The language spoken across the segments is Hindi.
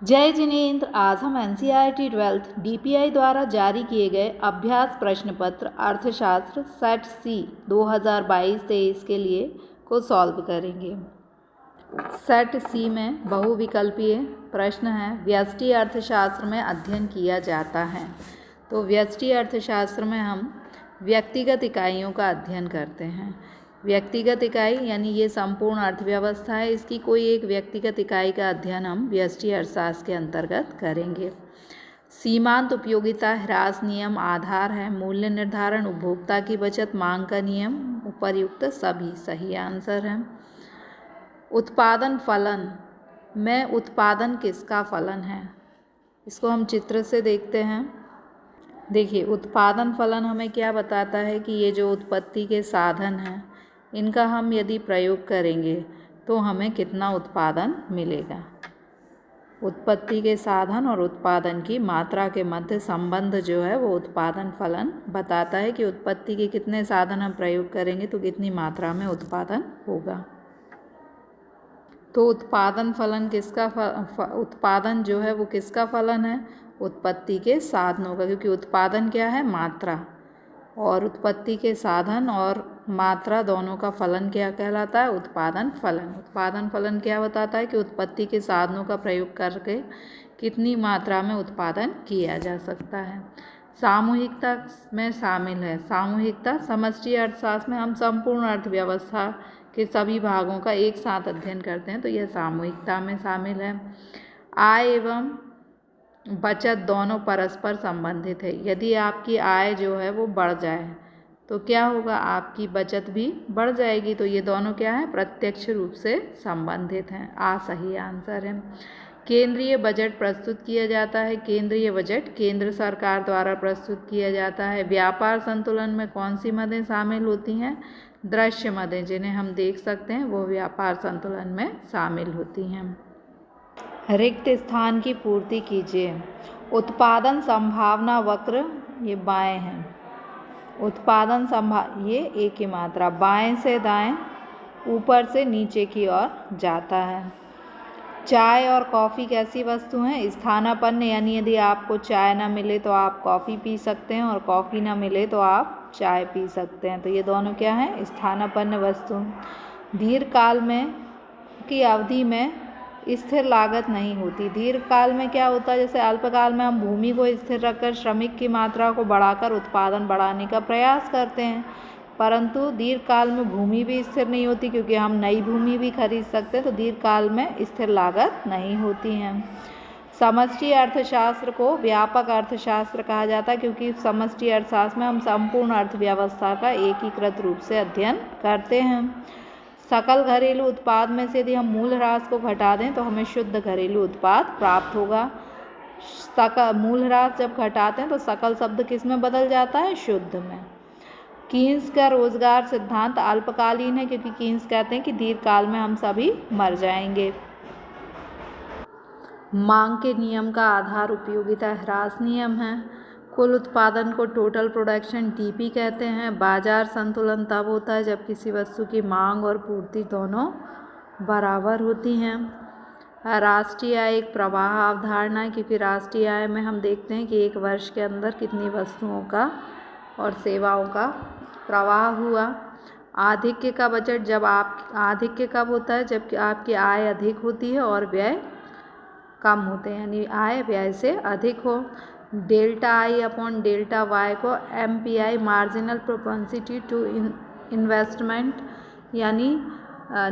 जय जिनेंद्र। आज हम NCERT 12th DPI द्वारा जारी किए गए अभ्यास प्रश्न पत्र अर्थशास्त्र सेट C 2022-23 के लिए को सॉल्व करेंगे। सेट C में बहुविकल्पीय प्रश्न है। व्यष्टि अर्थशास्त्र में अध्ययन किया जाता है। तो व्यष्टि अर्थशास्त्र में हम व्यक्तिगत इकाइयों का अध्ययन करते हैं। व्यक्तिगत इकाई यानी ये संपूर्ण अर्थव्यवस्था है, इसकी कोई एक व्यक्तिगत इकाई का अध्ययन हम व्यष्टि अर्थशास्त्र के अंतर्गत करेंगे। सीमांत उपयोगिता ह्रास नियम आधार है। मूल्य निर्धारण, उपभोक्ता की बचत, मांग का नियम, उपर्युक्त सभी सही आंसर है। उत्पादन फलन में उत्पादन किसका फलन है? इसको हम चित्र से देखते हैं। देखिए, उत्पादन फलन हमें क्या बताता है कि ये जो उत्पत्ति के साधन हैं, इनका हम यदि प्रयोग करेंगे तो हमें कितना उत्पादन मिलेगा। उत्पत्ति के साधन और उत्पादन की मात्रा के मध्य संबंध जो है वो उत्पादन फलन बताता है कि उत्पत्ति के कितने साधन हम प्रयोग करेंगे तो कितनी मात्रा में उत्पादन होगा। तो उत्पादन फलन किसका उत्पादन जो है वो किसका फलन है? उत्पत्ति के साधनों का, क्योंकि उत्पादन क्या है? मात्रा, और उत्पत्ति के साधन और मात्रा दोनों का फलन क्या कहलाता है? उत्पादन फलन। उत्पादन फलन क्या बताता है कि उत्पत्ति के साधनों का प्रयोग करके कितनी मात्रा में उत्पादन किया जा सकता है। सामूहिकता में शामिल है। सामूहिकता समष्टि अर्थशास्त्र में हम संपूर्ण अर्थव्यवस्था के सभी भागों का एक साथ अध्ययन करते हैं, तो यह सामूहिकता में शामिल है। आय एवं बचत दोनों परस्पर संबंधित है। यदि आपकी आय जो है वो बढ़ जाए तो क्या होगा? आपकी बचत भी बढ़ जाएगी। तो ये दोनों क्या है? प्रत्यक्ष रूप से संबंधित हैं। सही आंसर है। केंद्रीय बजट प्रस्तुत किया जाता है। केंद्रीय बजट केंद्र सरकार द्वारा प्रस्तुत किया जाता है। व्यापार संतुलन में कौन सी मदें शामिल होती हैं? दृश्य मदें, जिन्हें हम देख सकते हैं, वो व्यापार संतुलन में शामिल होती हैं। रिक्त स्थान की पूर्ति कीजिए। उत्पादन संभावना वक्र ये बाएं हैं। उत्पादन ये एक ही मात्रा बाएं से दाएं, ऊपर से नीचे की ओर जाता है। चाय और कॉफ़ी कैसी वस्तु हैं? स्थानापन्न, यानी यदि आपको चाय ना मिले तो आप कॉफ़ी पी सकते हैं और कॉफ़ी ना मिले तो आप चाय पी सकते हैं। तो ये दोनों क्या हैं? स्थानापन्न वस्तु। दीर्घकाल में की अवधि में स्थिर लागत नहीं होती। दीर्घकाल में क्या होता है? जैसे अल्पकाल में हम भूमि को स्थिर रखकर श्रमिक की मात्रा को बढ़ाकर उत्पादन बढ़ाने का प्रयास करते हैं, परंतु दीर्घकाल में भूमि भी स्थिर नहीं होती, क्योंकि हम नई भूमि भी खरीद सकते हैं। तो दीर्घकाल में स्थिर लागत नहीं होती है। समष्टि अर्थशास्त्र को व्यापक अर्थशास्त्र कहा जाता है, क्योंकि समष्टि अर्थशास्त्र में हम संपूर्ण अर्थव्यवस्था का एकीकृत रूप से अध्ययन करते हैं। सकल घरेलू उत्पाद में से यदि हम मूल ह्रास को घटा दें तो हमें शुद्ध घरेलू उत्पाद प्राप्त होगा। मूल ह्रास जब घटाते हैं तो सकल शब्द किस में बदल जाता है? शुद्ध में। कीन्स का रोजगार सिद्धांत अल्पकालीन है, क्योंकि कीन्स कहते हैं कि दीर्घकाल में हम सभी मर जाएंगे। मांग के नियम का आधार उपयोगिता ह्रास नियम है। कुल उत्पादन को टोटल प्रोडक्शन TP कहते हैं। बाजार संतुलन तब होता है जब किसी वस्तु की मांग और पूर्ति दोनों बराबर होती हैं। राष्ट्रीय आय एक प्रवाह अवधारणा है, क्योंकि राष्ट्रीय आय में हम देखते हैं कि एक वर्ष के अंदर कितनी वस्तुओं का और सेवाओं का प्रवाह हुआ। आधिक्य का बजट आधिक्य कब होता है? जब आपकी आय अधिक होती है और व्यय कम होते हैं, यानी आय व्यय से अधिक हो। Delta I upon delta Y को MPI marginal propensity to investment यानी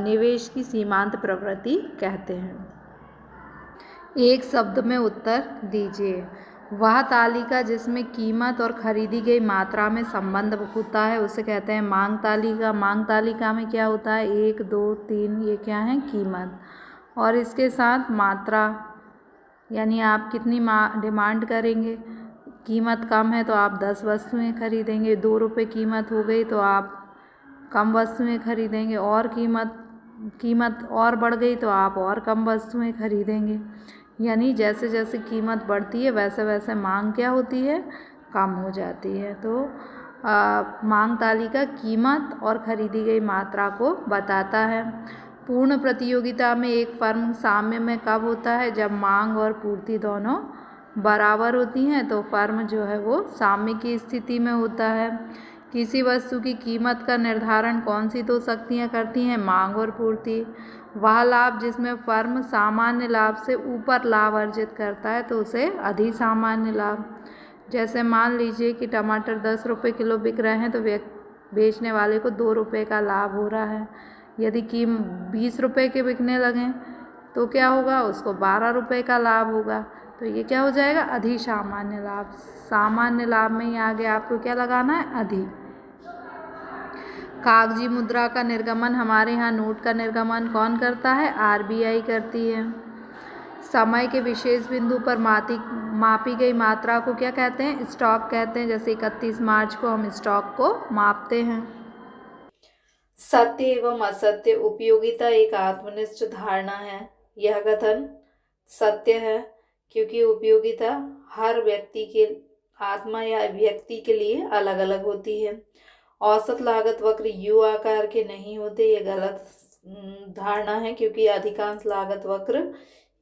निवेश की सीमांत प्रवृत्ति कहते हैं। एक शब्द में उत्तर दीजिए। वह तालिका जिसमें कीमत और खरीदी गई मात्रा में संबंध होता है उसे कहते हैं मांग तालिका। मांग तालिका में क्या होता है? 1, 2, 3 ये क्या है? कीमत, और इसके साथ मात्रा, यानी आप कितनी डिमांड करेंगे। कीमत कम है तो आप 10 वस्तुएं खरीदेंगे। 2 रुपये कीमत हो गई तो आप कम वस्तुएं खरीदेंगे, और कीमत और बढ़ गई तो आप और कम वस्तुएं खरीदेंगे। यानी जैसे जैसे कीमत बढ़ती है वैसे वैसे मांग क्या होती है? कम हो जाती है। तो मांग तालिका कीमत और खरीदी गई मात्रा को बताता है। पूर्ण प्रतियोगिता में एक फर्म साम्य में कब होता है? जब मांग और पूर्ति दोनों बराबर होती हैं तो फर्म जो है वो साम्य की स्थिति में होता है। किसी वस्तु की कीमत का निर्धारण कौन सी दो शक्तियाँ करती हैं? मांग और पूर्ति। वह लाभ जिसमें फर्म सामान्य लाभ से ऊपर लाभ अर्जित करता है तो उसे अधिसामान्य लाभ। जैसे मान लीजिए कि टमाटर 10 रुपये किलो बिक रहे हैं तो बेचने वाले को 2 रुपये का लाभ हो रहा है। यदि 20 रुपये के बिकने लगें तो क्या होगा? उसको 12 रुपये का लाभ होगा। तो ये क्या हो जाएगा? अधिसामान्य लाभ। सामान्य लाभ में ही आगे आपको क्या लगाना है? अधि। कागजी मुद्रा का निर्गमन, हमारे यहाँ नोट का निर्गमन कौन करता है? आरबीआई करती है। समय के विशेष बिंदु पर मापी गई मात्रा को क्या कहते हैं? स्टॉक कहते हैं। जैसे 31 मार्च को हम स्टॉक को मापते हैं। सत्य एवं असत्य। उपयोगिता एक आत्मनिष्ठ धारणा है। यह कथन सत्य है क्योंकि उपयोगिता हर व्यक्ति के आत्मा या व्यक्ति के लिए अलग अलग होती है। औसत लागत वक्र यू आकार के नहीं होते, ये गलत धारणा है क्योंकि अधिकांश लागत वक्र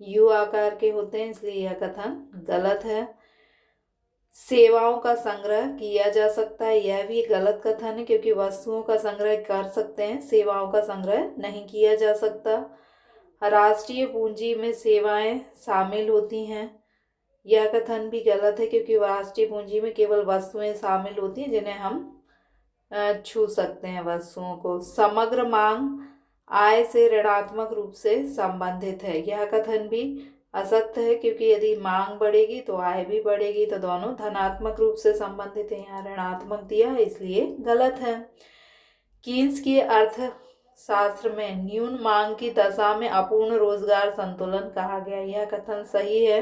यू आकार के होते हैं, इसलिए यह कथन गलत है। सेवाओं का संग्रह किया जा सकता है, यह भी गलत कथन है क्योंकि वस्तुओं का संग्रह कर सकते हैं, सेवाओं का संग्रह नहीं किया जा सकता। राष्ट्रीय पूंजी में सेवाएं शामिल होती हैं, यह कथन भी गलत है क्योंकि राष्ट्रीय पूंजी में केवल वस्तुएं शामिल होती हैं जिन्हें हम छू सकते हैं वस्तुओं को। समग्र मांग आय से ऋणात्मक रूप से संबंधित है, यह कथन भी असत्य है क्योंकि यदि मांग बढ़ेगी तो आय भी बढ़ेगी, तो दोनों धनात्मक रूप से संबंधित है। यहाँ ऋणात्मक दिया है इसलिए गलत है। कीन्स की अर्थशास्त्र में न्यून मांग की दशा में अपूर्ण रोजगार संतुलन कहा गया, यह कथन सही है।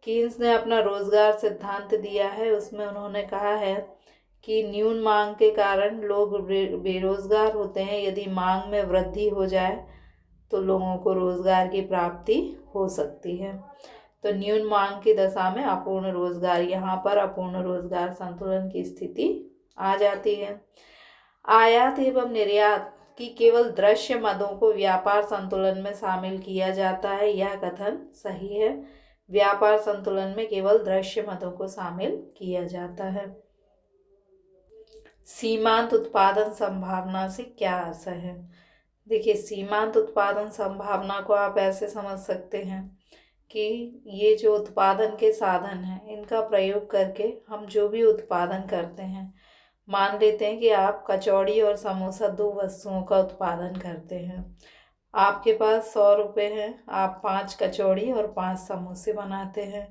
कीन्स ने अपना रोजगार सिद्धांत दिया है, उसमें उन्होंने कहा है कि न्यून मांग के कारण लोग बेरोजगार होते हैं, यदि मांग में वृद्धि हो जाए तो लोगों को रोजगार की प्राप्ति हो सकती है। तो न्यून मांग की दशा में अपूर्ण रोजगार, यहाँ पर अपूर्ण रोजगार संतुलन की स्थिति आ जाती है। आयात एवं निर्यात की केवल दृश्य मदों को व्यापार संतुलन में शामिल किया जाता है, यह कथन सही है। व्यापार संतुलन में केवल दृश्य मदों को शामिल किया जाता है। सीमांत उत्पादन संभावना से क्या असर है? देखिए, सीमांत उत्पादन संभावना को आप ऐसे समझ सकते हैं कि ये जो उत्पादन के साधन हैं इनका प्रयोग करके हम जो भी उत्पादन करते हैं, मान लेते हैं कि आप कचौड़ी और समोसा 2 वस्तुओं का उत्पादन करते हैं। आपके पास 100 रुपये हैं, आप 5 कचौड़ी और 5 समोसे बनाते हैं।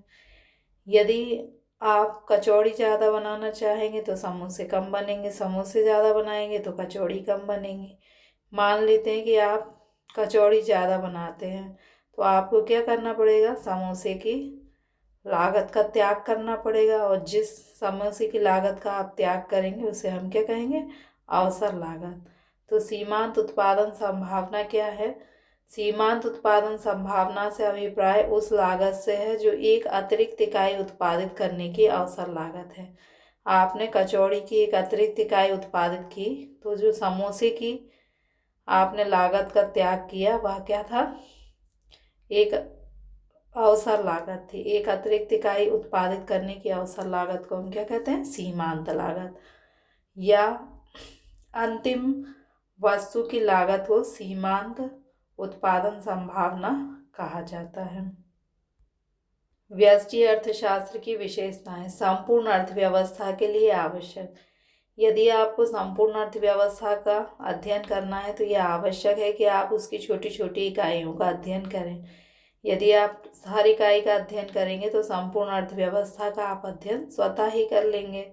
यदि आप कचौड़ी ज़्यादा बनाना चाहेंगे तो समोसे कम बनेंगे, समोसे ज़्यादा बनाएंगे तो कचौड़ी कम बनेंगी। मान लेते हैं कि आप कचौड़ी ज़्यादा बनाते हैं तो आपको क्या करना पड़ेगा? समोसे की लागत का त्याग करना पड़ेगा, और जिस समोसे की लागत का आप त्याग करेंगे उसे हम क्या कहेंगे? अवसर लागत। तो सीमांत उत्पादन संभावना क्या है? सीमांत उत्पादन संभावना से अभिप्राय उस लागत से है जो एक अतिरिक्त इकाई उत्पादित करने की अवसर लागत है। आपने कचौड़ी की एक अतिरिक्त इकाई उत्पादित की तो जो समोसे की आपने लागत का त्याग किया वह क्या था? एक अवसर लागत थी। एक अतिरिक्त इकाई उत्पादित करने की अवसर लागत को हम क्या कहते हैं? सीमांत लागत। या अंतिम वस्तु की लागत को सीमांत उत्पादन संभावना कहा जाता है। व्यष्टि अर्थशास्त्र की विशेषताएं। संपूर्ण अर्थव्यवस्था के लिए आवश्यक। यदि आपको संपूर्ण अर्थव्यवस्था का अध्ययन करना है तो यह आवश्यक है कि आप उसकी छोटी छोटी इकाइयों का अध्ययन करें। यदि आप हर इकाई का अध्ययन करेंगे तो संपूर्ण अर्थव्यवस्था का आप अध्ययन स्वतः ही कर लेंगे।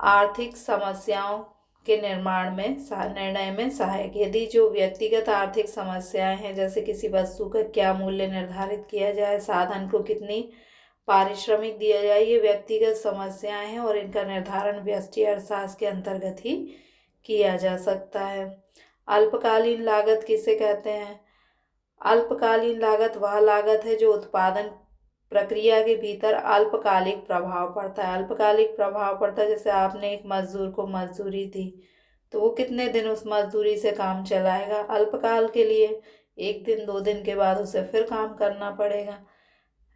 आर्थिक समस्याओं के निर्णय में सहायक। यदि जो व्यक्तिगत आर्थिक समस्याएं हैं, जैसे किसी वस्तु का क्या मूल्य निर्धारित किया जाए, साधन को कितनी पारिश्रमिक दिया जाए, ये व्यक्तिगत समस्याएं हैं और इनका निर्धारण व्यष्टि अर्थशास्त्र के अंतर्गत ही किया जा सकता है। अल्पकालीन लागत किसे कहते हैं? अल्पकालीन लागत वह लागत है जो उत्पादन प्रक्रिया के भीतर अल्पकालिक प्रभाव पड़ता है। अल्पकालिक प्रभाव पड़ता है, जैसे आपने एक मजदूर को मजदूरी दी तो वो कितने दिन उस मजदूरी से काम चलाएगा? अल्पकाल के लिए 1 दिन 2 दिन के बाद उसे फिर काम करना पड़ेगा।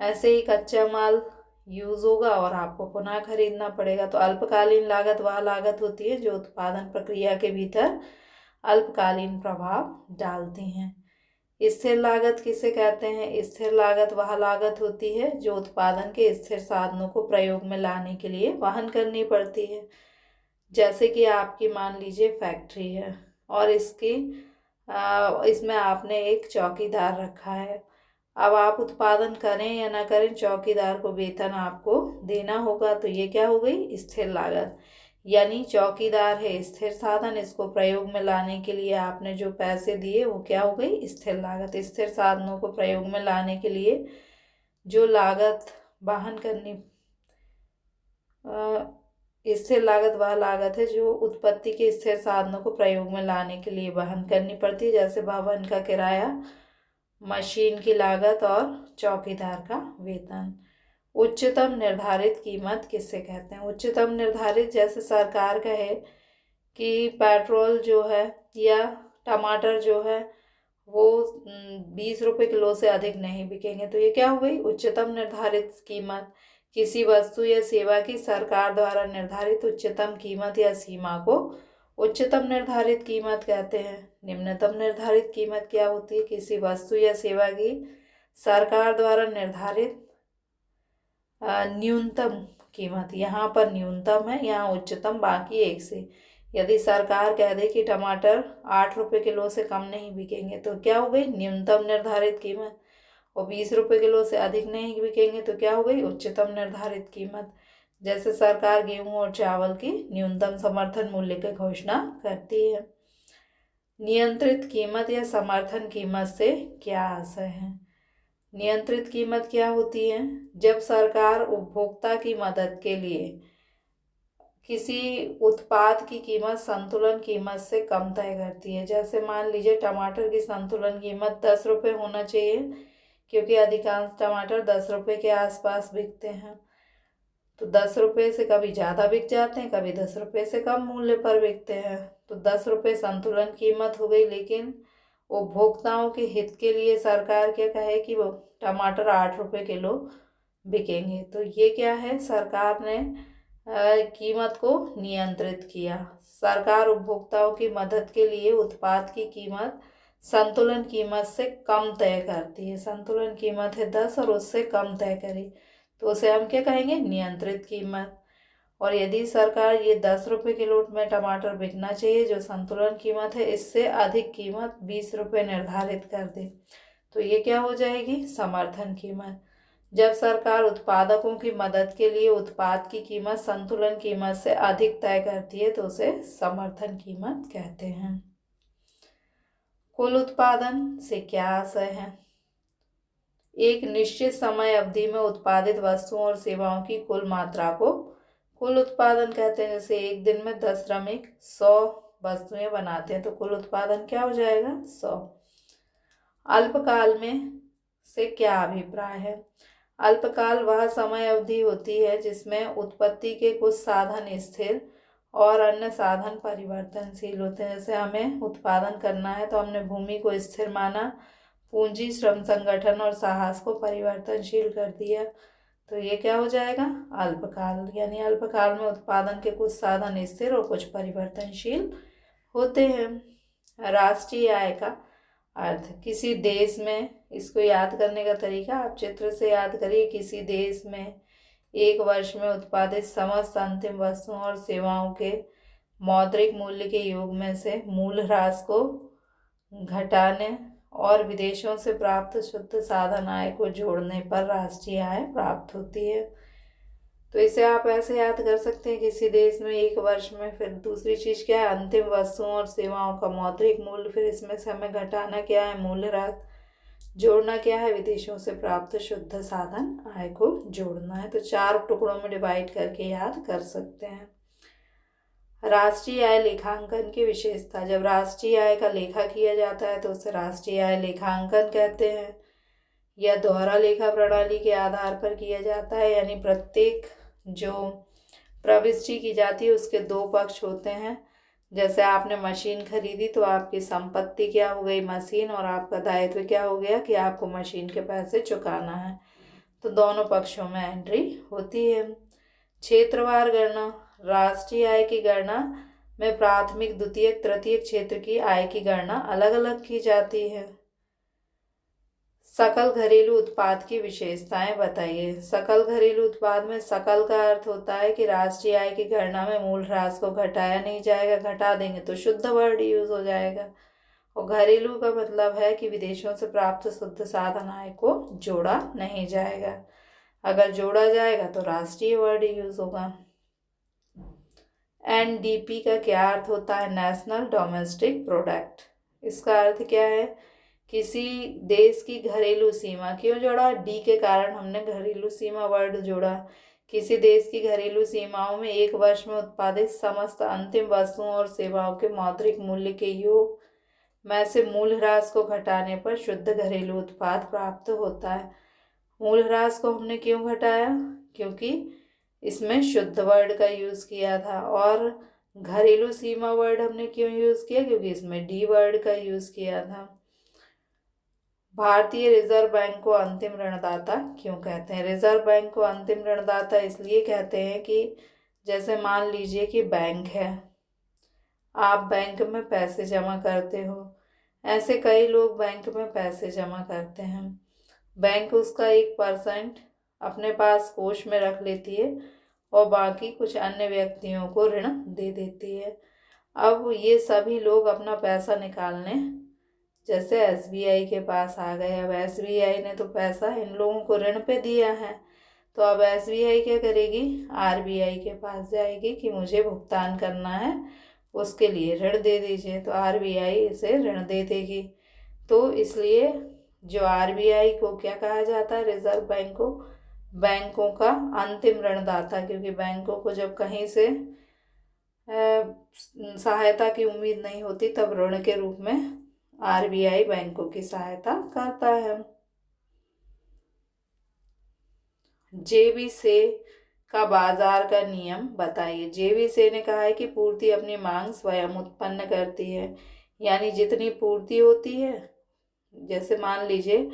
ऐसे ही कच्चा माल यूज़ होगा और आपको पुनः खरीदना पड़ेगा। तो अल्पकालीन लागत वह लागत होती है जो उत्पादन प्रक्रिया के भीतर अल्पकालीन प्रभाव डालती हैं। स्थिर लागत किसे कहते हैं? स्थिर लागत वह लागत होती है जो उत्पादन के स्थिर साधनों को प्रयोग में लाने के लिए वहन करनी पड़ती है। जैसे कि आपकी मान लीजिए फैक्ट्री है और इसमें आपने एक चौकीदार रखा है। अब आप उत्पादन करें या ना करें, चौकीदार को वेतन आपको देना होगा। तो ये क्या हो गई? स्थिर लागत। यानी चौकीदार है स्थिर साधन, इसको प्रयोग में लाने के लिए आपने जो पैसे दिए वो क्या हो गई? स्थिर लागत। स्थिर साधनों को प्रयोग में लाने के लिए जो लागत वहन करनी, स्थिर लागत वह लागत है जो उत्पत्ति के स्थिर साधनों को प्रयोग में लाने के लिए वहन करनी पड़ती है। जैसे भवन का किराया, मशीन की लागत और चौकीदार का वेतन। उच्चतम निर्धारित कीमत किसे कहते हैं? उच्चतम निर्धारित, जैसे सरकार कहे कि पेट्रोल जो है या टमाटर जो है वो 20 रुपये किलो से अधिक नहीं बिकेंगे। तो ये क्या हो गई? उच्चतम निर्धारित कीमत। किसी वस्तु या सेवा की सरकार द्वारा निर्धारित उच्चतम कीमत या सीमा को उच्चतम निर्धारित कीमत कहते हैं। निम्नतम निर्धारित कीमत क्या होती है? किसी वस्तु या सेवा की सरकार द्वारा निर्धारित न्यूनतम कीमत। यहाँ पर न्यूनतम है, यहाँ उच्चतम, बाकी एक से। यदि सरकार कह दे कि टमाटर 8 रुपये किलो से कम नहीं बिकेंगे तो क्या हो गई? न्यूनतम निर्धारित कीमत। और 20 रुपये किलो से अधिक नहीं बिकेंगे तो क्या हो गई? उच्चतम निर्धारित कीमत। जैसे सरकार गेहूं और चावल की न्यूनतम समर्थन मूल्य की घोषणा करती है। नियंत्रित कीमत या समर्थन कीमत से क्या आशय है? नियंत्रित कीमत क्या होती है? जब सरकार उपभोक्ता की मदद के लिए किसी उत्पाद की कीमत संतुलन कीमत से कम तय करती है। जैसे मान लीजिए टमाटर की संतुलन कीमत 10 रुपये होना चाहिए, क्योंकि अधिकांश टमाटर 10 रुपये के आसपास बिकते हैं। तो 10 रुपये से कभी ज़्यादा बिक जाते हैं, कभी 10 रुपये से कम मूल्य पर बिकते हैं। तो 10 रुपये संतुलन कीमत हो गई। लेकिन उपभोक्ताओं के हित के लिए सरकार क्या कहे कि वो टमाटर 8 रुपये किलो बिकेंगे। तो ये क्या है? सरकार ने कीमत को नियंत्रित किया। सरकार उपभोक्ताओं की मदद के लिए उत्पाद की कीमत संतुलन कीमत से कम तय करती है। संतुलन कीमत है 10 और उससे कम तय करी तो उसे हम क्या कहेंगे? नियंत्रित कीमत। और यदि सरकार ये 10 रुपये किलो में टमाटर बिकना चाहिए जो संतुलन कीमत है, इससे अधिक कीमत 20 रुपये निर्धारित कर दे तो ये क्या हो जाएगी? समर्थन कीमत। जब सरकार उत्पादकों की मदद के लिए उत्पाद की कीमत संतुलन कीमत से अधिक तय करती है तो उसे समर्थन कीमत कहते हैं। कुल उत्पादन से क्या आशय है? एक निश्चित समय अवधि में उत्पादित वस्तुओं और सेवाओं की कुल मात्रा को कुल उत्पादन कहते हैं। जैसे एक दिन में 10 श्रमिक 100 वस्तुएं बनाते हैं तो कुल उत्पादन क्या हो जाएगा? 100। अल्पकाल में से क्या अभिप्राय है? अल्पकाल वह समय अवधि होती है जिसमें उत्पत्ति के कुछ साधन स्थिर और अन्य साधन परिवर्तनशील होते हैं। जैसे हमें उत्पादन करना है तो हमने भूमि को स्थिर माना, पूंजी, श्रम, संगठन और साहस को परिवर्तनशील कर दिया तो ये क्या हो जाएगा? अल्पकाल। यानी अल्पकाल में उत्पादन के कुछ साधन स्थिर और कुछ परिवर्तनशील होते हैं। राष्ट्रीय आय का अर्थ किसी देश में, इसको याद करने का तरीका आप चित्र से याद करिए। किसी देश में एक वर्ष में उत्पादित समस्त अंतिम वस्तुओं और सेवाओं के मौद्रिक मूल्य के योग में से मूल ह्रास को घटाने और विदेशों से प्राप्त शुद्ध साधन आय को जोड़ने पर राष्ट्रीय आय प्राप्त होती है। तो इसे आप ऐसे याद कर सकते हैं, किसी देश में एक वर्ष में, फिर दूसरी चीज़ क्या है? अंतिम वस्तुओं और सेवाओं का मौद्रिक मूल्य, फिर इसमें से हमें घटाना क्या है? मूल्यह्रास। जोड़ना क्या है? विदेशों से प्राप्त शुद्ध साधन आय को जोड़ना है। तो 4 टुकड़ों में डिवाइड करके याद कर सकते हैं। राष्ट्रीय आय लेखांकन की विशेषता। जब राष्ट्रीय आय का लेखा किया जाता है तो उसे राष्ट्रीय आय लेखांकन कहते हैं। यह दोहरा लेखा प्रणाली के आधार पर किया जाता है, यानी प्रत्येक जो प्रविष्टि की जाती है उसके 2 पक्ष होते हैं। जैसे आपने मशीन खरीदी तो आपकी संपत्ति क्या हो गई, मशीन, और आपका दायित्व क्या हो गया कि आपको मशीन के पैसे चुकाना है। तो दोनों पक्षों में एंट्री होती है। क्षेत्रवार गणना, राष्ट्रीय आय की गणना में प्राथमिक, द्वितीयक, तृतीयक क्षेत्र की आय की गणना अलग अलग की जाती है। सकल घरेलू उत्पाद की विशेषताएं बताइए। सकल घरेलू उत्पाद में सकल का अर्थ होता है कि राष्ट्रीय आय की गणना में मूल ह्रास को घटाया नहीं जाएगा, घटा देंगे तो शुद्ध वर्ड यूज हो जाएगा। और घरेलू का मतलब है कि विदेशों से प्राप्त शुद्ध साधन आय को जोड़ा नहीं जाएगा, अगर जोड़ा जाएगा तो राष्ट्रीय वर्ड यूज होगा। एनडीपी का क्या अर्थ होता है, नेशनल डोमेस्टिक प्रोडक्ट। इसका अर्थ क्या है, किसी देश की घरेलू सीमा। क्यों जोड़ा, डी के कारण हमने घरेलू सीमा वर्ड जोड़ा। किसी देश की घरेलू सीमाओं में एक वर्ष में उत्पादित समस्त अंतिम वस्तुओं और सेवाओं के मौद्रिक मूल्य के योग में से मूल ह्रास को घटाने पर शुद्ध घरेलू उत्पाद प्राप्त होता है। मूल ह्रास को हमने क्यों घटाया, क्योंकि इसमें शुद्ध वर्ड का यूज किया था। और घरेलू सीमा वर्ड हमने क्यों यूज किया, क्योंकि इसमें डी वर्ड का यूज किया था। भारतीय रिजर्व बैंक को अंतिम ऋणदाता क्यों कहते हैं। रिजर्व बैंक को अंतिम ऋणदाता इसलिए कहते हैं कि जैसे मान लीजिए कि बैंक है, आप बैंक में पैसे जमा करते हो, ऐसे कई लोग बैंक में पैसे जमा करते हैं। बैंक उसका 1% अपने पास कोष में रख लेती है और बाकी कुछ अन्य व्यक्तियों को ऋण दे देती है। अब ये सभी लोग अपना पैसा निकालने जैसे एसबीआई के पास आ गए। अब एसबीआई ने तो पैसा इन लोगों को ऋण पे दिया है, तो अब एसबीआई क्या करेगी, आरबीआई के पास जाएगी कि मुझे भुगतान करना है, उसके लिए ऋण दे दीजिए। तो आरबीआई इसे ऋण दे देगी। तो इसलिए जो आरबीआई को क्या कहा जाता है, रिजर्व बैंक को बैंकों का अंतिम ऋणदाता, क्योंकि बैंकों को जब कहीं से सहायता की उम्मीद नहीं होती तब ऋण के रूप में आरबीआई बैंकों की सहायता करता है। जेबीसे का बाजार का नियम बताइए। जेबीसे ने कहा है कि पूर्ति अपनी मांग स्वयं उत्पन्न करती है, यानी जितनी पूर्ति होती है, जैसे मान लीजिए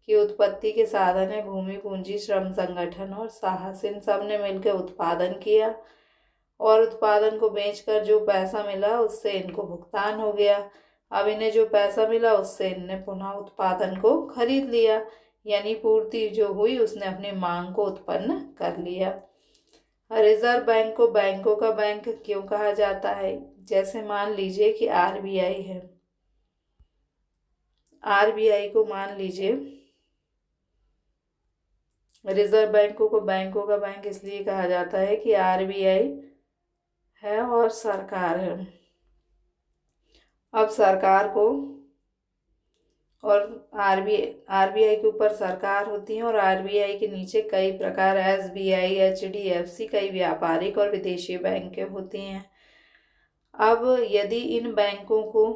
कि उत्पत्ति के साधन है भूमि, पूंजी, श्रम, संगठन और साहस, इन सब ने मिलकर उत्पादन किया और उत्पादन को बेचकर जो पैसा मिला उससे इनको भुगतान हो गया। अब इन्हें जो पैसा मिला उससे इनने पुनः उत्पादन को खरीद लिया, यानी पूर्ति जो हुई उसने अपनी मांग को उत्पन्न कर लिया। रिजर्व बैंक को बैंकों का बैंक क्यों कहा जाता है, जैसे मान लीजिए कि आरबीआई है, आरबीआई को मान लीजिए, रिजर्व बैंकों को बैंकों का बैंक इसलिए कहा जाता है कि आरबीआई है और सरकार है। अब सरकार को और आरबीआई के ऊपर सरकार होती है और आरबीआई के नीचे कई प्रकार एसबीआई, एचडीएफसी, कई व्यापारिक और विदेशी बैंकें होती हैं। अब यदि इन बैंकों को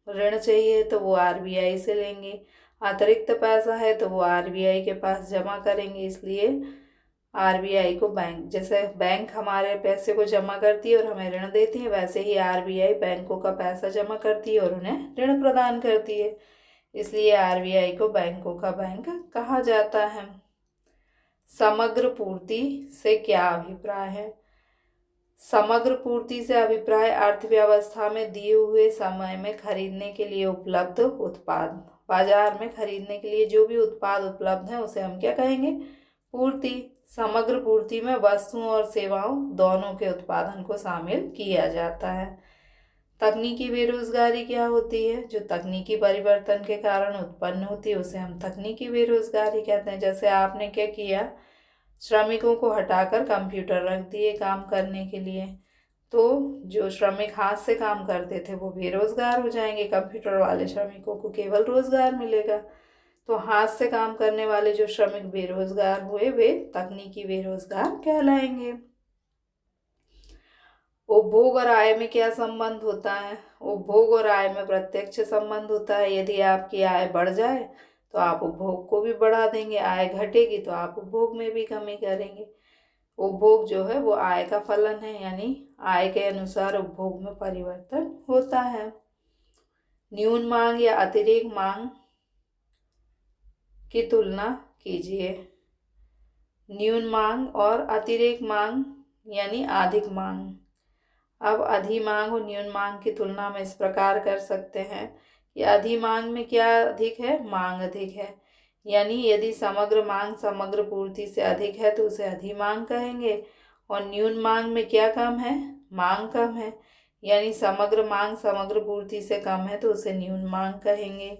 ऋण चाहिए तो वो आरबीआई से लेंगे, अतिरिक्त पैसा है तो वो आरबीआई के पास जमा करेंगे। इसलिए आरबीआई को बैंक, जैसे बैंक हमारे पैसे को जमा करती है और हमें ऋण देती है, वैसे ही आरबीआई बैंकों का पैसा जमा करती है और उन्हें ऋण प्रदान करती है। इसलिए आरबीआई को बैंकों का बैंक कहा जाता है। समग्र पूर्ति से क्या अभिप्राय है। समग्र पूर्ति से अभिप्राय अर्थव्यवस्था में दिए हुए समय में खरीदने के लिए उपलब्ध उत्पाद, बाजार में खरीदने के लिए जो भी उत्पाद उपलब्ध है उसे हम क्या कहेंगे, पूर्ति। समग्र पूर्ति में वस्तुओं और सेवाओं दोनों के उत्पादन को शामिल किया जाता है। तकनीकी बेरोजगारी क्या होती है, जो तकनीकी परिवर्तन के कारण उत्पन्न होती है उसे हम तकनीकी बेरोजगारी कहते हैं। जैसे आपने क्या किया, श्रमिकों को हटाकर कंप्यूटर रख दिए काम करने के लिए, तो जो श्रमिक हाथ से काम करते थे वो बेरोजगार हो जाएंगे, कंप्यूटर वाले श्रमिकों को केवल रोजगार मिलेगा। तो हाथ से काम करने वाले जो श्रमिक बेरोजगार हुए वे तकनीकी बेरोजगार कहलाएंगे। उपभोग और आय में क्या संबंध होता है। उपभोग और आय में प्रत्यक्ष संबंध होता है। यदि आपकी आय बढ़ जाए तो आप उपभोग को भी बढ़ा देंगे, आय घटेगी तो आप उपभोग में भी कमी करेंगे। उपभोग जो है वो आय का फलन है, यानी आय के अनुसार उपभोग में परिवर्तन होता है। न्यून मांग या अतिरिक्त मांग की तुलना कीजिए। न्यून मांग और अतिरिक्त मांग यानी अधिक मांग। अब अधिक मांग और न्यून मांग की तुलना में इस प्रकार कर सकते हैं कि अधिक मांग में क्या अधिक है, मांग अधिक है, यानी यदि समग्र मांग समग्र पूर्ति से अधिक है तो उसे अधिक मांग कहेंगे। और न्यून मांग में क्या कम है, मांग कम है, यानी समग्र मांग समग्र पूर्ति से कम है तो उसे न्यून मांग कहेंगे।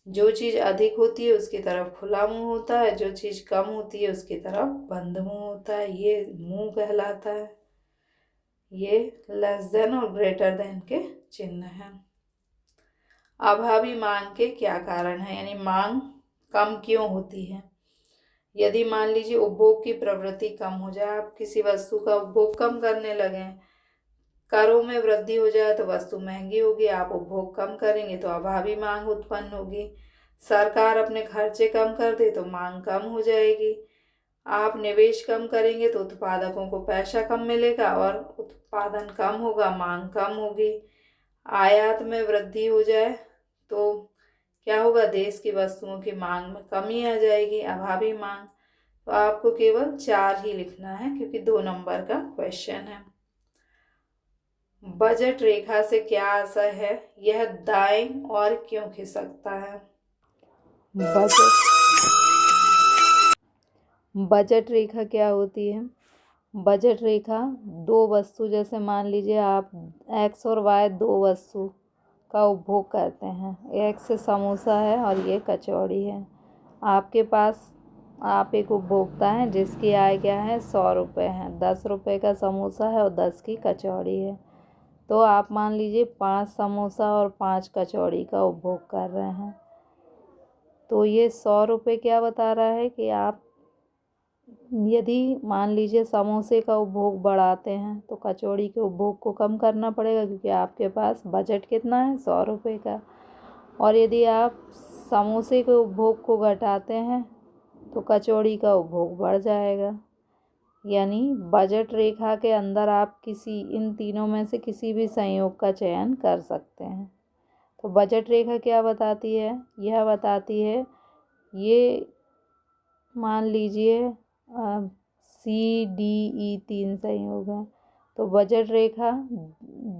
जो चीज़ अधिक होती है उसकी तरफ खुला मुंह होता है, जो चीज़ कम होती है उसकी तरफ बंद मुंह होता है, ये मुंह कहलाता है। ये लेस देन और ग्रेटर देन के चिन्ह हैं। अभावी मांग के क्या कारण है, यानी मांग कम क्यों होती है। यदि मान लीजिए उपभोग की प्रवृत्ति कम हो जाए, आप किसी वस्तु का उपभोग कम करने लगे, करों में वृद्धि हो जाए तो वस्तु महंगी होगी, आप उपभोग कम करेंगे तो अभावी मांग उत्पन्न होगी। सरकार अपने खर्चे कम कर दे तो मांग कम हो जाएगी। आप निवेश कम करेंगे तो उत्पादकों को पैसा कम मिलेगा और उत्पादन कम होगा, मांग कम होगी। आयात में वृद्धि हो जाए तो क्या होगा, देश की वस्तुओं की मांग में कमी आ जाएगी, अभावी मांग। तो आपको केवल 4 ही लिखना है क्योंकि 2 नंबर का क्वेश्चन है। बजट रेखा से क्या आशय है, यह दाएं और क्यों खिसकता है। बजट रेखा क्या होती है। बजट रेखा दो वस्तु, जैसे मान लीजिए आप एक्स और वाई दो वस्तु का उपभोग करते हैं। एक्स समोसा है और ये कचौड़ी है। आपके पास आप एक उपभोक्ता हैं जिसकी आय क्या है, 100 रुपये है। 10 रुपये का समोसा है और 10 की कचौड़ी है। तो आप मान लीजिए 5 समोसा और 5 कचौड़ी का उपभोग कर रहे हैं। तो ये 100 रुपये क्या बता रहा है कि आप यदि मान लीजिए समोसे का उपभोग बढ़ाते हैं तो कचौड़ी के उपभोग को कम करना पड़ेगा, क्योंकि आपके पास बजट कितना है, 100 रुपये का। और यदि आप समोसे के उपभोग को घटाते हैं तो कचौड़ी का उपभोग बढ़ जाएगा। यानी बजट रेखा के अंदर आप किसी इन तीनों में से किसी भी संयोग का चयन कर सकते हैं। तो बजट रेखा क्या बताती है, यह बताती है, ये मान लीजिए CDE 3 संयोग है। तो बजट रेखा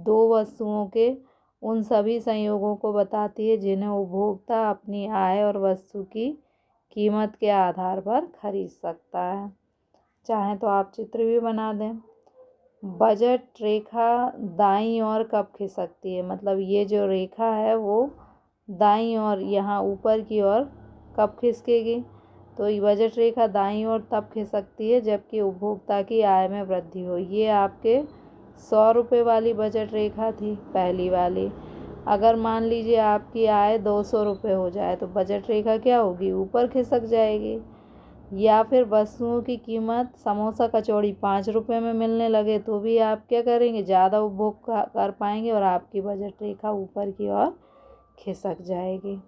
दो वस्तुओं के उन सभी संयोगों को बताती है जिन्हें उपभोक्ता अपनी आय और वस्तु की कीमत के आधार पर खरीद सकता है। चाहें तो आप चित्र भी बना दें। बजट रेखा दाईं ओर कब खिसकती है, मतलब ये जो रेखा है वो दाईं ओर यहाँ ऊपर की ओर कब खिसकेगी। तो ये बजट रेखा दाईं ओर तब खिसकती है जबकि उपभोक्ता की आय में वृद्धि हो। ये आपके 100 रुपये वाली बजट रेखा थी, पहली वाली। अगर मान लीजिए आपकी आय 200 रुपये हो जाए तो बजट रेखा क्या होगी, ऊपर खिसक जाएगी। या फिर वस्तुओं की कीमत समोसा कचौड़ी 5 रुपये में मिलने लगे तो भी आप क्या करेंगे, ज़्यादा उपभोग कर पाएंगे और आपकी बजट रेखा ऊपर की ओर खिसक जाएगी।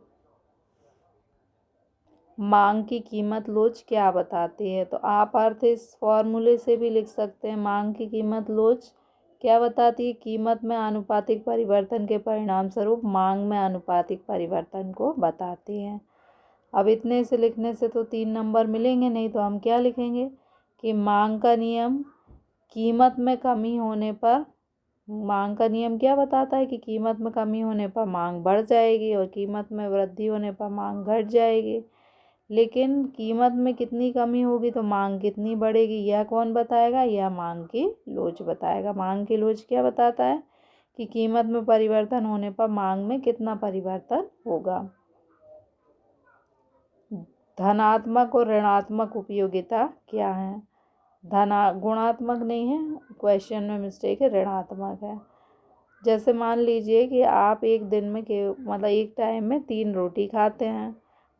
मांग की कीमत लोच क्या बताती है, तो आप अर्थ इस फॉर्मूले से भी लिख सकते हैं। मांग की कीमत लोच क्या बताती है, कीमत में आनुपातिक परिवर्तन के परिणाम स्वरूप मांग में आनुपातिक परिवर्तन को बताती है। अब इतने से लिखने से तो 3 नंबर मिलेंगे नहीं, तो हम क्या लिखेंगे कि मांग का नियम कीमत में कमी होने पर, मांग का नियम क्या बताता है कि कीमत में कमी होने पर मांग बढ़ जाएगी और कीमत में वृद्धि होने पर मांग घट जाएगी। लेकिन कीमत में कितनी कमी होगी तो मांग कितनी बढ़ेगी, यह कौन बताएगा, यह मांग की लोच बताएगा। मांग की लोच क्या बताता है कि कीमत में परिवर्तन होने पर मांग में कितना परिवर्तन होगा। धनात्मक और ऋणात्मक उपयोगिता क्या है। गुणात्मक नहीं है, क्वेश्चन में मिस्टेक है, ऋणात्मक है। जैसे मान लीजिए कि आप एक दिन में मतलब एक टाइम में 3 रोटी खाते हैं,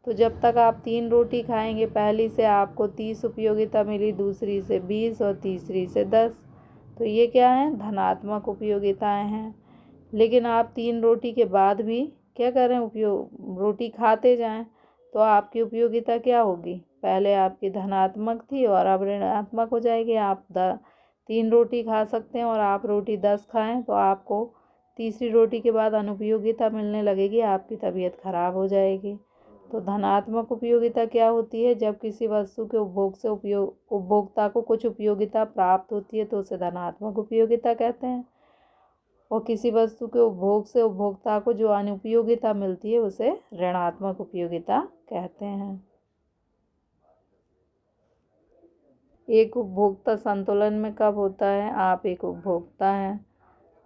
तो जब तक आप 3 रोटी खाएंगे, पहली से आपको 30 उपयोगिता मिली, दूसरी से 20 और तीसरी से 10। तो ये क्या है, धनात्मक उपयोगिताएं हैं। लेकिन आप 3 रोटी के बाद भी क्या करें, रोटी खाते जाएं, तो आपकी उपयोगिता क्या होगी, पहले आपकी धनात्मक थी और अब ऋणात्मक हो जाएगी। आप 3 रोटी खा सकते हैं और आप रोटी 10 खाएं तो आपको तीसरी रोटी के बाद अनुपयोगिता मिलने लगेगी, आपकी तबीयत खराब हो जाएगी। तो धनात्मक उपयोगिता क्या होती है? जब किसी वस्तु के उपभोग से उपभोक्ता को कुछ उपयोगिता प्राप्त होती है तो उसे धनात्मक उपयोगिता कहते हैं, और किसी वस्तु के उपभोग से उपभोक्ता को जो अनुपयोगिता मिलती है उसे ऋणात्मक उपयोगिता कहते हैं। एक उपभोक्ता संतुलन में कब होता है? आप एक उपभोक्ता हैं,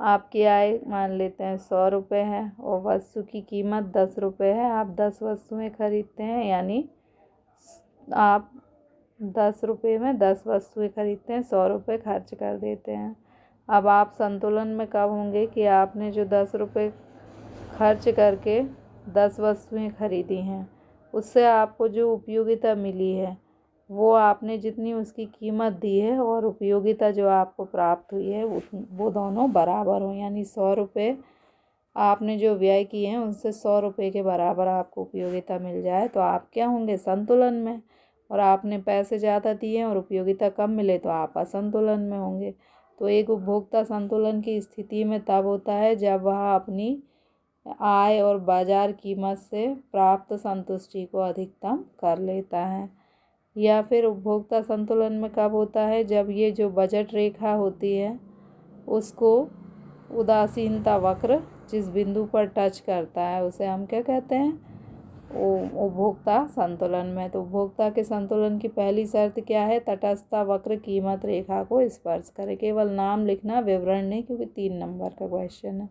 आपकी आय मान लेते हैं 100 रुपये है और वस्तु की कीमत 10 रुपये है। आप 10 वस्तुएं खरीदते हैं, यानी आप 10 रुपये में 10 वस्तुएं खरीदते हैं, 100 रुपये खर्च कर देते हैं। अब आप संतुलन में कब होंगे कि आपने जो 10 रुपये खर्च करके 10 वस्तुएं खरीदी हैं, उससे आपको जो उपयोगिता मिली है वो आपने जितनी उसकी कीमत दी है और उपयोगिता जो आपको प्राप्त हुई है वो दोनों बराबर हो, यानी 100 रुपये आपने जो व्यय किए हैं उनसे 100 रुपये के बराबर आपको उपयोगिता मिल जाए तो आप क्या होंगे? संतुलन में। और आपने पैसे ज़्यादा दिए हैं और उपयोगिता कम मिले तो आप असंतुलन में होंगे। तो एक उपभोक्ता संतुलन की स्थिति में तब होता है जब वह अपनी आय और बाजार कीमत से प्राप्त संतुष्टि को अधिकतम कर लेता है। या फिर उपभोक्ता संतुलन में कब होता है? जब ये जो बजट रेखा होती है उसको उदासीनता वक्र जिस बिंदु पर टच करता है उसे हम क्या कहते हैं? उपभोक्ता संतुलन में। तो उपभोक्ता के संतुलन की पहली शर्त क्या है? तटस्थता वक्र कीमत रेखा को स्पर्श करे। केवल नाम लिखना, विवरण नहीं, क्योंकि 3 नंबर का क्वेश्चन है।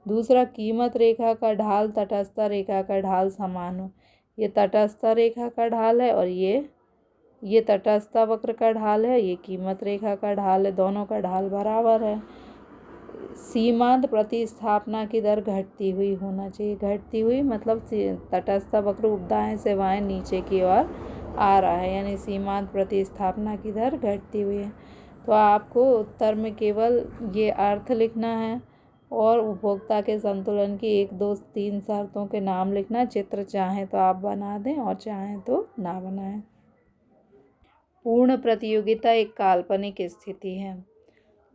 दूसरा, कीमत रेखा का ढाल तटस्थता रेखा का ढाल समान हो। ये तटस्थता रेखा का ढाल है और ये तटस्थता वक्र का ढाल है, ये कीमत रेखा का ढाल है, दोनों का ढाल बराबर है। सीमांत प्रतिस्थापना की दर घटती हुई होना चाहिए। घटती हुई मतलब तटस्थ वक्र दाएं से बाएं नीचे की ओर आ रहा है, यानी सीमांत प्रतिस्थापना की दर घटती हुई है। तो आपको उत्तर में केवल ये अर्थ लिखना है और उपभोक्ता के संतुलन की 1, 2, 3 शर्तों के नाम लिखना। चित्र चाहें तो आप बना दें और चाहें तो ना बनाएं। पूर्ण प्रतियोगिता एक काल्पनिक स्थिति है।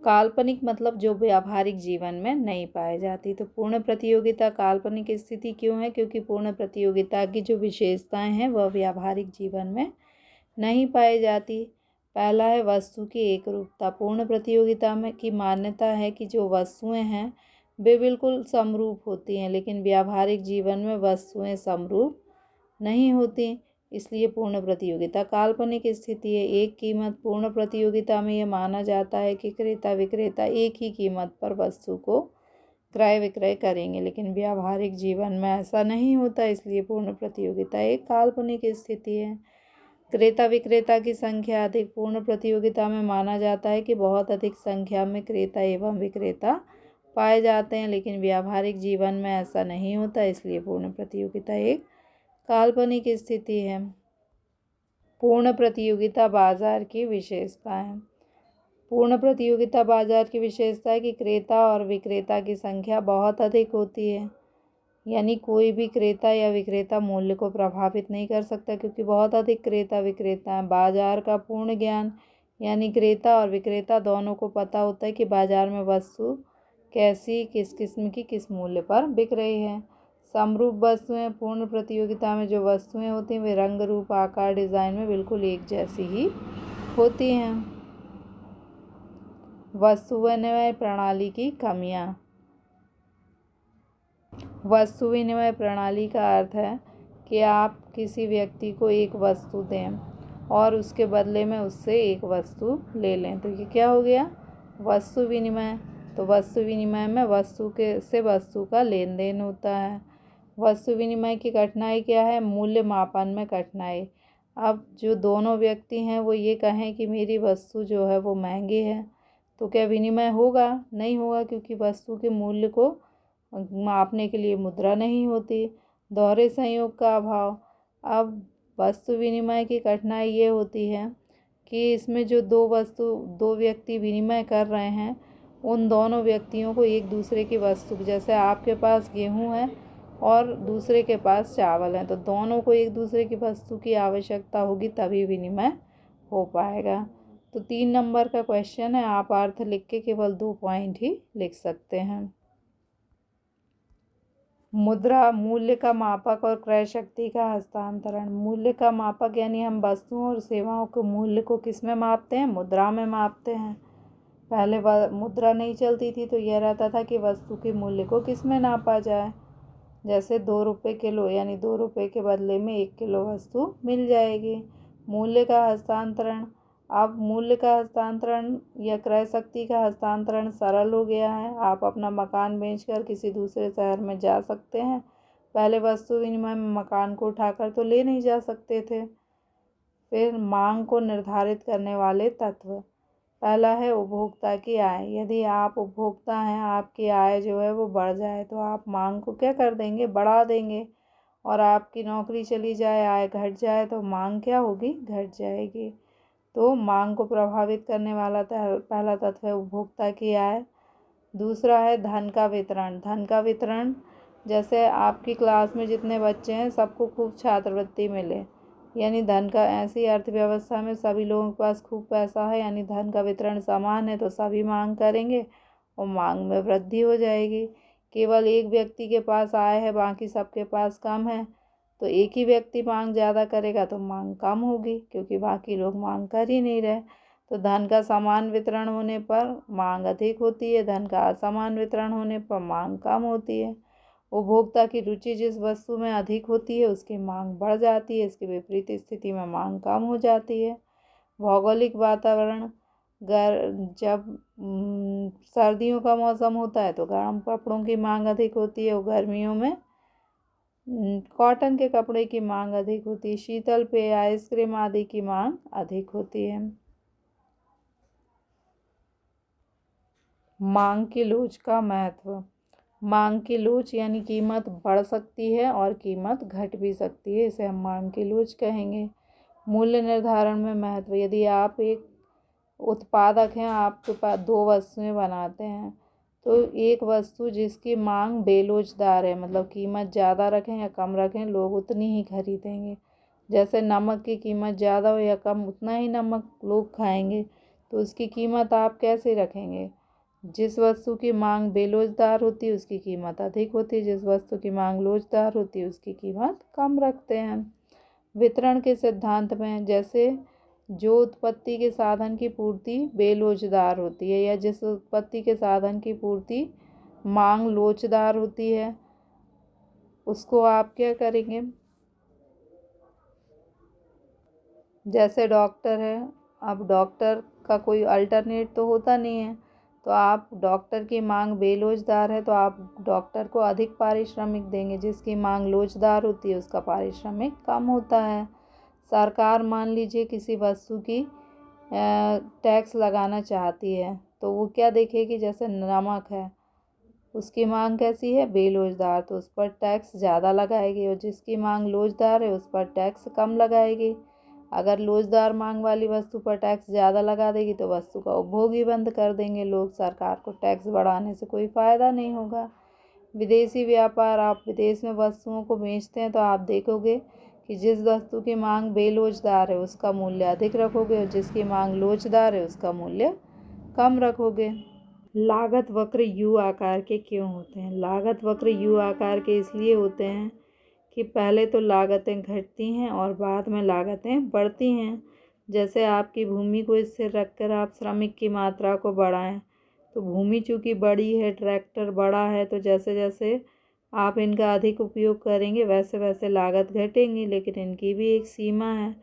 काल्पनिक मतलब जो व्यावहारिक जीवन में नहीं पाई जाती। तो पूर्ण प्रतियोगिता काल्पनिक स्थिति क्यों है? क्योंकि पूर्ण प्रतियोगिता की जो विशेषताएं हैं वह व्यावहारिक जीवन में नहीं पाई जाती। पहला है वस्तु की एकरूपता। पूर्ण प्रतियोगिता में की मान्यता है कि जो वस्तुएं हैं वे बिल्कुल समरूप होती हैं, लेकिन व्यावहारिक जीवन में वस्तुएं समरूप नहीं होती, इसलिए पूर्ण प्रतियोगिता काल्पनिक स्थिति है। एक कीमत। पूर्ण प्रतियोगिता में यह माना जाता है कि क्रेता विक्रेता एक ही कीमत पर वस्तु को क्रय विक्रय करेंगे, लेकिन व्यावहारिक जीवन में ऐसा नहीं होता, इसलिए पूर्ण प्रतियोगिता एक काल्पनिक स्थिति है। क्रेता विक्रेता की संख्या अधिक। पूर्ण प्रतियोगिता में माना जाता है कि बहुत अधिक संख्या में क्रेता एवं विक्रेता पाए जाते हैं, लेकिन व्यावहारिक जीवन में ऐसा नहीं होता, इसलिए पूर्ण प्रतियोगिता एक काल्पनिक स्थिति है। पूर्ण प्रतियोगिता बाजार की विशेषता है। पूर्ण प्रतियोगिता बाजार की विशेषता है कि क्रेता और विक्रेता की संख्या बहुत अधिक होती है, यानी कोई भी क्रेता या विक्रेता मूल्य को प्रभावित नहीं कर सकता, क्योंकि बहुत अधिक क्रेता विक्रेता हैं। बाजार का पूर्ण ज्ञान, यानी क्रेता और विक्रेता दोनों को पता होता है कि बाजार में वस्तु कैसी, किस किस्म की, किस मूल्य पर बिक रही है। समरूप वस्तुएं। पूर्ण प्रतियोगिता में जो वस्तुएं होती हैं वे रंग, रूप, आकार, डिज़ाइन में बिल्कुल एक जैसी ही होती हैं। वस्तु विनिमय प्रणाली की कमियां। वस्तु विनिमय प्रणाली का अर्थ है कि आप किसी व्यक्ति को एक वस्तु दें और उसके बदले में उससे एक वस्तु ले लें, तो ये क्या हो गया? वस्तु विनिमय। तो वस्तु विनिमय में वस्तु का लेन देन होता है। वस्तु विनिमय की कठिनाई क्या है? मूल्य मापन में कठिनाई। अब जो दोनों व्यक्ति हैं वो ये कहें कि मेरी वस्तु जो है वो महंगी है, तो क्या विनिमय होगा? नहीं होगा, क्योंकि वस्तु के मूल्य को मापने के लिए मुद्रा नहीं होती। दोहरे संयोग का अभाव। अब वस्तु विनिमय की कठिनाई ये होती है कि इसमें जो दो व्यक्ति विनिमय कर रहे हैं, उन दोनों व्यक्तियों को एक दूसरे की वस्तु, जैसे आपके पास गेहूँ है और दूसरे के पास चावल है, तो दोनों को एक दूसरे की वस्तु की आवश्यकता होगी तभी विनिमय हो पाएगा। तो 3 नंबर का क्वेश्चन है, आप अर्थ लिख के केवल 2 पॉइंट ही लिख सकते हैं। मुद्रा मूल्य का मापक और क्रय शक्ति का हस्तांतरण। मूल्य का मापक यानी हम वस्तुओं और सेवाओं के मूल्य को किस में मापते हैं? मुद्रा में मापते हैं। पहले मुद्रा नहीं चलती थी तो यह रहता था कि वस्तु के मूल्य को किस में नापा जाए। जैसे 2 रुपये किलो यानी 2 रुपये के बदले में 1 किलो वस्तु मिल जाएगी। मूल्य का हस्तांतरण, अब मूल्य का हस्तांतरण या क्रय शक्ति का हस्तांतरण सरल हो गया है। आप अपना मकान बेचकर किसी दूसरे शहर में जा सकते हैं। पहले वस्तु विनिमय में मकान को उठाकर तो ले नहीं जा सकते थे। फिर मांग को निर्धारित करने वाले तत्व, पहला है उपभोक्ता की आय। यदि आप उपभोक्ता हैं, आपकी आय जो है वो बढ़ जाए तो आप मांग को क्या कर देंगे? बढ़ा देंगे। और आपकी नौकरी चली जाए, आय घट जाए तो मांग क्या होगी? घट जाएगी। तो मांग को प्रभावित करने वाला पहला तत्व है उपभोक्ता की आय। दूसरा है धन का वितरण। धन का वितरण, जैसे आपकी क्लास में जितने बच्चे हैं सबको खूब छात्रवृत्ति मिले, यानी धन का, ऐसी अर्थव्यवस्था में सभी लोगों के पास खूब पैसा है यानी धन का वितरण समान है तो सभी मांग करेंगे और मांग में वृद्धि हो जाएगी। केवल एक व्यक्ति के पास आय है, बाकी सबके पास कम है, तो एक ही व्यक्ति मांग ज़्यादा करेगा तो मांग कम होगी क्योंकि बाकी लोग मांग कर ही नहीं रहे। तो धन का समान वितरण होने पर मांग अधिक होती है, धन का असमान वितरण होने पर मांग कम होती है। उपभोक्ता की रुचि जिस वस्तु में अधिक होती है उसकी मांग बढ़ जाती है, इसके विपरीत स्थिति में मांग कम हो जाती है। भौगोलिक वातावरण, जब सर्दियों का मौसम होता है तो गर्म कपड़ों की मांग अधिक होती है और गर्मियों में कॉटन के कपड़े की मांग अधिक होती है। शीतल पेय, आइसक्रीम आदि की मांग अधिक होती है। मांग की लोच का महत्व। मांग की लोच यानी कीमत बढ़ सकती है और कीमत घट भी सकती है, इसे हम मांग की लोच कहेंगे। मूल्य निर्धारण में महत्व, यदि आप एक उत्पादक हैं, आपके पास 2 वस्तुएं बनाते हैं, तो एक वस्तु जिसकी मांग बेलोचदार है, मतलब कीमत ज़्यादा रखें या कम रखें लोग उतनी ही खरीदेंगे। जैसे नमक की कीमत ज़्यादा हो या कम उतना ही नमक लोग खाएंगे, तो उसकी कीमत आप कैसे रखेंगे? जिस वस्तु की मांग बेलोचदार होती है उसकी कीमत अधिक होती है, जिस वस्तु की मांग लोचदार होती है उसकी कीमत कम रखते हैं। वितरण के सिद्धांत में, जैसे जो उत्पत्ति के साधन की पूर्ति बेलोचदार होती है या जिस उत्पत्ति के साधन की पूर्ति मांग लोचदार होती है उसको आप क्या करेंगे? जैसे डॉक्टर है, अब डॉक्टर का कोई अल्टरनेट तो होता नहीं है, तो आप डॉक्टर की मांग बेलोचदार है तो आप डॉक्टर को अधिक पारिश्रमिक देंगे, जिसकी मांग लोचदार होती है उसका पारिश्रमिक कम होता है। सरकार मान लीजिए किसी वस्तु की टैक्स लगाना चाहती है तो वो क्या देखेगी? जैसे नमक है, उसकी मांग कैसी है? बेलोचदार, तो उस पर टैक्स ज़्यादा लगाएगी, और जिसकी मांग लोचदार है उस पर टैक्स कम लगाएगी। अगर लोचदार मांग वाली वस्तु पर टैक्स ज़्यादा लगा देगी तो वस्तु का उपभोग ही बंद कर देंगे लोग, सरकार को टैक्स बढ़ाने से कोई फ़ायदा नहीं होगा। विदेशी व्यापार, आप विदेश में वस्तुओं को बेचते हैं तो आप देखोगे कि जिस वस्तु की मांग बेलोचदार है उसका मूल्य अधिक रखोगे और जिसकी मांग लोचदार है उसका मूल्य कम रखोगे। लागत वक्र यू आकार के क्यों होते हैं? लागत वक्र यू आकार के इसलिए होते हैं कि पहले तो लागतें घटती हैं और बाद में लागतें बढ़ती हैं। जैसे आपकी भूमि को स्थिर रखकर आप श्रमिक की मात्रा को बढ़ाएं, तो भूमि चूँकि बड़ी है, ट्रैक्टर बड़ा है, तो जैसे जैसे आप इनका अधिक उपयोग करेंगे वैसे वैसे लागत घटेंगी, लेकिन इनकी भी एक सीमा है।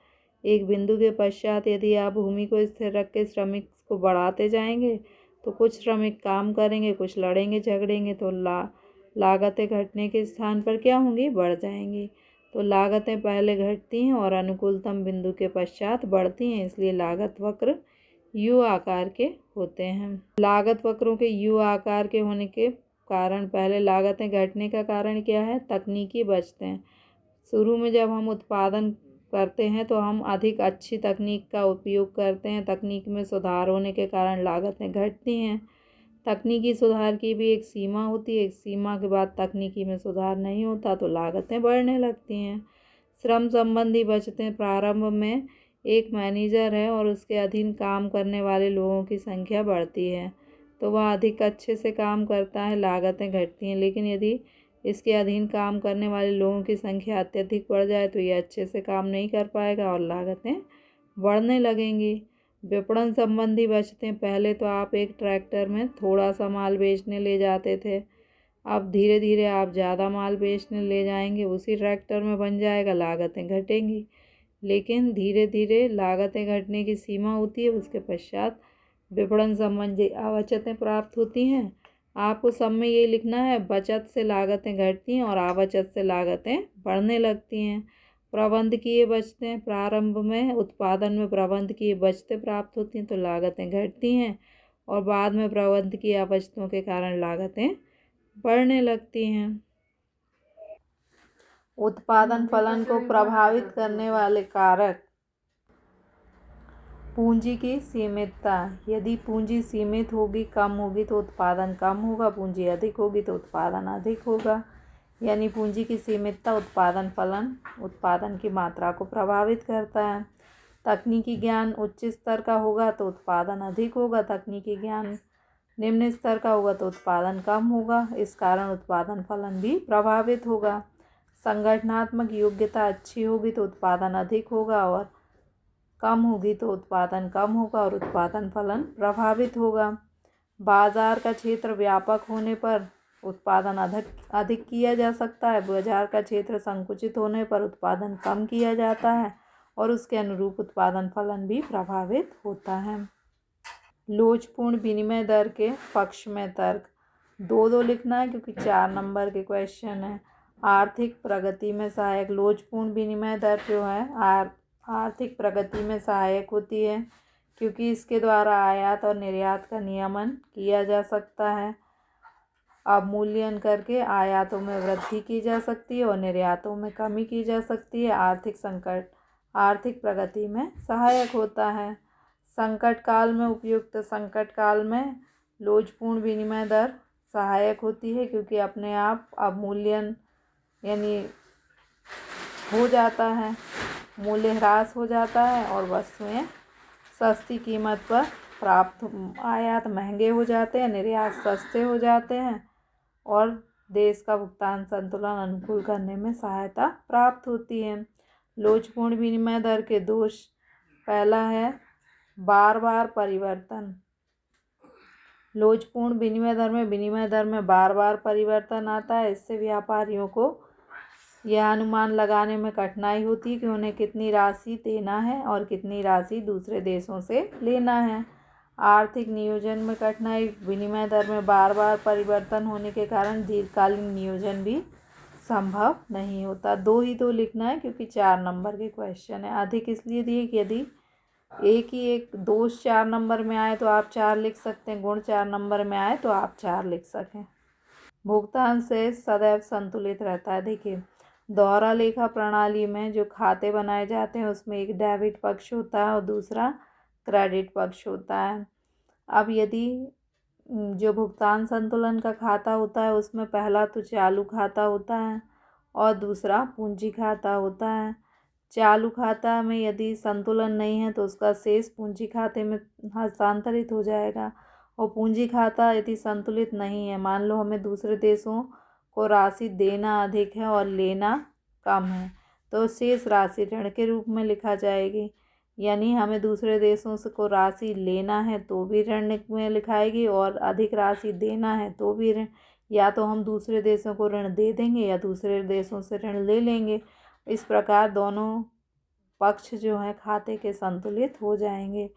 एक बिंदु के पश्चात यदि आप भूमि को स्थिर रख के श्रमिक को बढ़ाते जाएंगे तो कुछ श्रमिक काम करेंगे, कुछ लड़ेंगे झगड़ेंगे, तो लागतें घटने के स्थान पर क्या होंगी? बढ़ जाएंगी। तो लागतें पहले घटती हैं और अनुकूलतम बिंदु के पश्चात बढ़ती हैं, इसलिए लागत वक्र यू आकार के होते हैं। लागत वक्रों के यू आकार के होने के कारण, पहले लागतें घटने का कारण क्या है? तकनीकी बचतें। शुरू में जब हम उत्पादन करते हैं तो हम अधिक अच्छी तकनीक का उपयोग करते हैं, तकनीक में सुधार होने के कारण लागतें घटती हैं। तकनीकी सुधार की भी एक सीमा होती है, एक सीमा के बाद तकनीकी में सुधार नहीं होता तो लागतें बढ़ने लगती हैं। श्रम संबंधी बचतें प्रारंभ में एक मैनेजर है और उसके अधीन काम करने वाले लोगों की संख्या बढ़ती है तो वह अधिक अच्छे से काम करता है, लागतें घटती हैं। लेकिन यदि इसके अधीन काम करने वाले लोगों की संख्या अत्यधिक बढ़ जाए तो ये अच्छे से काम नहीं कर पाएगा और लागतें बढ़ने लगेंगी। विपणन संबंधी बचतें, पहले तो आप एक ट्रैक्टर में थोड़ा सा माल बेचने ले जाते थे, अब धीरे धीरे आप ज़्यादा माल बेचने ले जाएंगे, उसी ट्रैक्टर में बन जाएगा, लागतें घटेंगी। लेकिन धीरे धीरे लागतें घटने की सीमा होती है, उसके पश्चात विपणन संबंधी आवश्यकताएं प्राप्त होती हैं। आपको सब में ये लिखना है, बचत से लागतें घटती हैं और आवचत से लागतें बढ़ने लगती हैं। प्रबंधकीय बचतें, प्रारंभ में उत्पादन में प्रबंधकीय बचतें प्राप्त होती हैं तो लागतें घटती हैं और बाद में प्रबंधकीय आवश्यकताओं के कारण लागतें बढ़ने लगती हैं। उत्पादन फलन को प्रभावित करने वाले कारक। पूंजी की सीमितता, यदि पूंजी सीमित होगी, कम होगी तो उत्पादन कम होगा, पूंजी अधिक होगी तो उत्पादन अधिक होगा। यानी पूंजी की सीमितता उत्पादन फलन, उत्पादन की मात्रा को प्रभावित करता है। तकनीकी ज्ञान उच्च स्तर का होगा तो उत्पादन अधिक होगा, तकनीकी ज्ञान निम्न स्तर का होगा तो उत्पादन कम होगा, इस कारण उत्पादन फलन भी प्रभावित होगा। संगठनात्मक योग्यता अच्छी होगी तो उत्पादन अधिक होगा और कम होगी तो उत्पादन कम होगा और उत्पादन फलन प्रभावित होगा। बाजार का क्षेत्र व्यापक होने पर उत्पादन अधिक किया जा सकता है, बाजार का क्षेत्र संकुचित होने पर उत्पादन कम किया जाता है और उसके अनुरूप उत्पादन फलन भी प्रभावित होता है। लोचपूर्ण विनिमय दर के पक्ष में तर्क, 2-2 लिखना है क्योंकि 4 नंबर के क्वेश्चन है। आर्थिक प्रगति में सहायक, लोचपूर्ण विनिमय दर जो है आर्थिक प्रगति में सहायक होती है क्योंकि इसके द्वारा आयात और निर्यात का नियमन किया जा सकता है। अवमूल्यन करके आयातों में वृद्धि की जा सकती है और निर्यातों में कमी की जा सकती है। आर्थिक प्रगति में सहायक होता है। संकट काल में उपयुक्त, संकट काल में लोचपूर्ण विनिमय दर सहायक होती है क्योंकि अपने आप अवमूल्यन यानी हो जाता है, मूल्य ह्रास हो जाता है और वस्तुएं सस्ती कीमत पर प्राप्त, आयात महंगे हो जाते हैं, निर्यात सस्ते हो जाते हैं और देश का भुगतान संतुलन अनुकूल करने में सहायता प्राप्त होती है। लोचपूर्ण विनिमय दर के दोष, पहला है बार बार परिवर्तन। लोचपूर्ण विनिमय दर में बार बार परिवर्तन आता है, इससे व्यापारियों को यह अनुमान लगाने में कठिनाई होती है कि उन्हें कितनी राशि देना है और कितनी राशि दूसरे देशों से लेना है। आर्थिक नियोजन में कठिनाई, विनिमय दर में बार बार परिवर्तन होने के कारण दीर्घकालीन नियोजन भी संभव नहीं होता। 2 ही 2 लिखना है क्योंकि 4 नंबर के क्वेश्चन है। अधिक इसलिए दिए कि यदि एक दोष 4 नंबर में आए तो आप 4 लिख सकते हैं, गुण 4 नंबर में आए तो आप 4 लिख सकें। भुगतान से सदैव संतुलित रहता है। देखिए, दोहरा लेखा प्रणाली में जो खाते बनाए जाते हैं उसमें एक डेबिट पक्ष होता है और दूसरा क्रेडिट पक्ष होता है। अब यदि जो भुगतान संतुलन का खाता होता है उसमें पहला तो चालू खाता होता है और दूसरा पूंजी खाता होता है। चालू खाता में यदि संतुलन नहीं है तो उसका शेष पूंजी खाते में हस्तांतरित हो जाएगा और पूंजी खाता यदि संतुलित नहीं है, मान लो हमें दूसरे देशों को राशि देना अधिक है और लेना कम है, तो शेष राशि ऋण के रूप में लिखा जाएगी। यानी हमें दूसरे देशों से को राशि लेना है तो भी ऋण में लिखाएगी और अधिक राशि देना है तो भी ऋण, या तो हम दूसरे देशों को ऋण दे देंगे या दूसरे देशों से ऋण ले लेंगे। इस प्रकार दोनों पक्ष जो हैं खाते के संतुलित हो जाएंगे।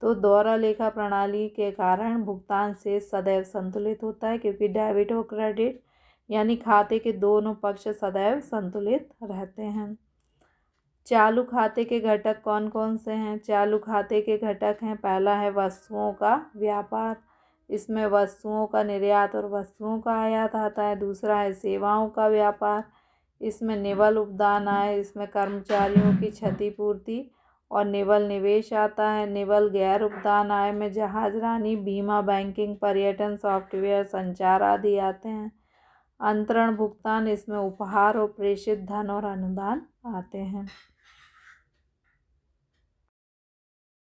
तो दोहरा लेखा प्रणाली के कारण भुगतान शेष सदैव संतुलित होता है क्योंकि डेबिट और क्रेडिट यानी खाते के दोनों पक्ष सदैव संतुलित रहते हैं। चालू खाते के घटक कौन कौन से हैं? चालू खाते के घटक हैं, पहला है वस्तुओं का व्यापार, इसमें वस्तुओं का निर्यात और वस्तुओं का आयात आता है। दूसरा है सेवाओं का व्यापार, इसमें निवल उपदान आय, इसमें कर्मचारियों की क्षतिपूर्ति और निवल निवेश आता है। निवल गैर उपदान आय में जहाजरानी, बीमा, बैंकिंग, पर्यटन, सॉफ्टवेयर, संचार आदि आते हैं। अंतरण भुगतान, इसमें उपहार और प्रेषित धन और अनुदान आते हैं।